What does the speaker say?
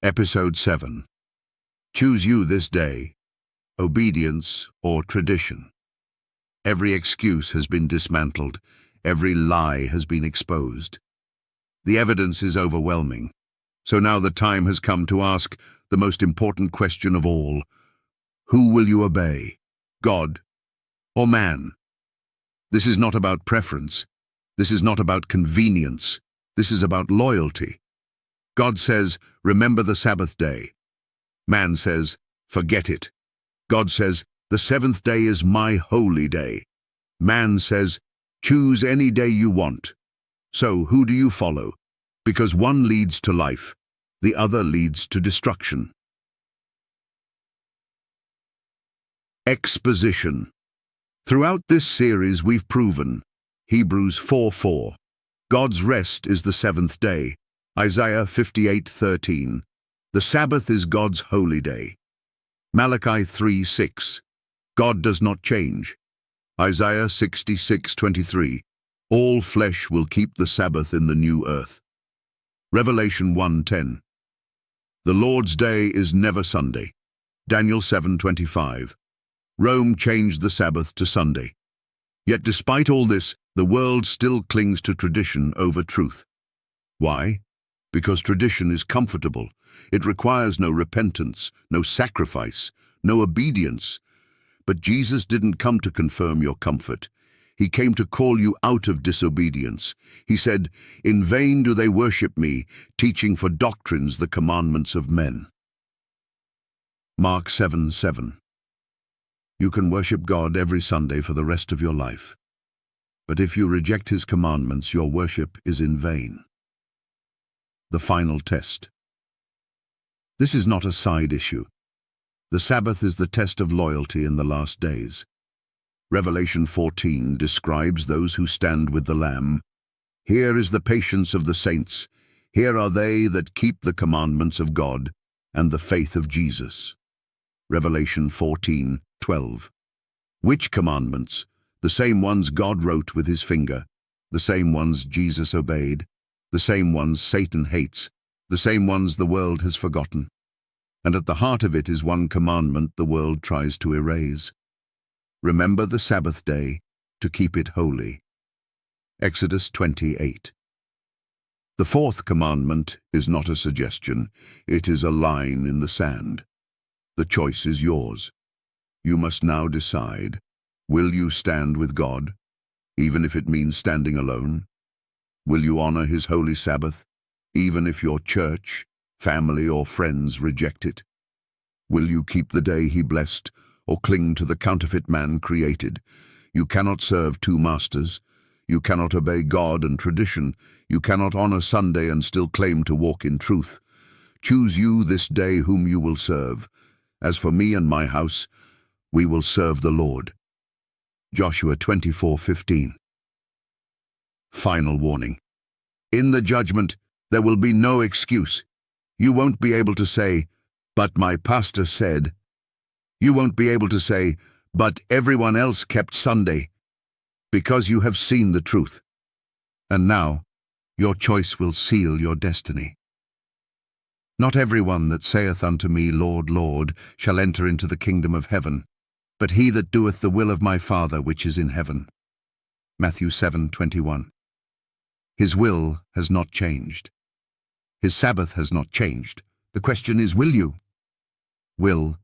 Episode 7. Choose you this day, obedience or tradition. Every excuse has been dismantled, every lie has been exposed. The evidence is overwhelming. So now the time has come to ask the most important question of all. Who will you obey, God or man? This is not about preference. This is not about convenience. This is about loyalty. God says, remember the Sabbath day. Man says, forget it. God says, the seventh day is my holy day. Man says, choose any day you want. So who do you follow? Because one leads to life, the other leads to destruction. Exposition. Throughout this series we've proven, Hebrews 4:4, God's rest is the seventh day. Isaiah 58:13, the Sabbath is God's holy day. Malachi 3:6, God does not change. Isaiah 66:23, all flesh will keep the Sabbath in the new earth. Revelation 1:10, the Lord's day is never Sunday. Daniel 7:25, Rome changed the Sabbath to Sunday. Yet despite all this, the world still clings to tradition over truth. Why? Because tradition is comfortable. It requires no repentance, no sacrifice, no obedience. But Jesus didn't come to confirm your comfort. He came to call you out of disobedience. He said, in vain do they worship me, teaching for doctrines the commandments of men. Mark 7:7. You can worship God every Sunday for the rest of your life. But if you reject His commandments, your worship is in vain. The final test. This is not a side issue. The Sabbath is the test of loyalty in the last days. Revelation 14 describes those who stand with the Lamb. Here is the patience of the saints. Here are they that keep the commandments of God and the faith of Jesus. Revelation 14:12. Which commandments? The same ones God wrote with His finger, the same ones Jesus obeyed, the same ones Satan hates, the same ones the world has forgotten. And at the heart of it is one commandment the world tries to erase. Remember the Sabbath day to keep it holy. Exodus 28. The fourth commandment is not a suggestion, it is a line in the sand. The choice is yours. You must now decide, will you stand with God, even if it means standing alone? Will you honor His holy Sabbath, even if your church, family, or friends reject it? Will you keep the day He blessed, or cling to the counterfeit man created? You cannot serve two masters. You cannot obey God and tradition. You cannot honor Sunday and still claim to walk in truth. Choose you this day whom you will serve. As for me and my house, we will serve the Lord. Joshua 24:15. Final warning. In the judgment, there will be no excuse. You won't be able to say, but my pastor said. You won't be able to say, but everyone else kept Sunday, because you have seen the truth. And now, your choice will seal your destiny. Not everyone that saith unto me, Lord, Lord, shall enter into the kingdom of heaven, but he that doeth the will of my Father which is in heaven. Matthew 7:21. His will has not changed. His Sabbath has not changed. The question is, will you? Will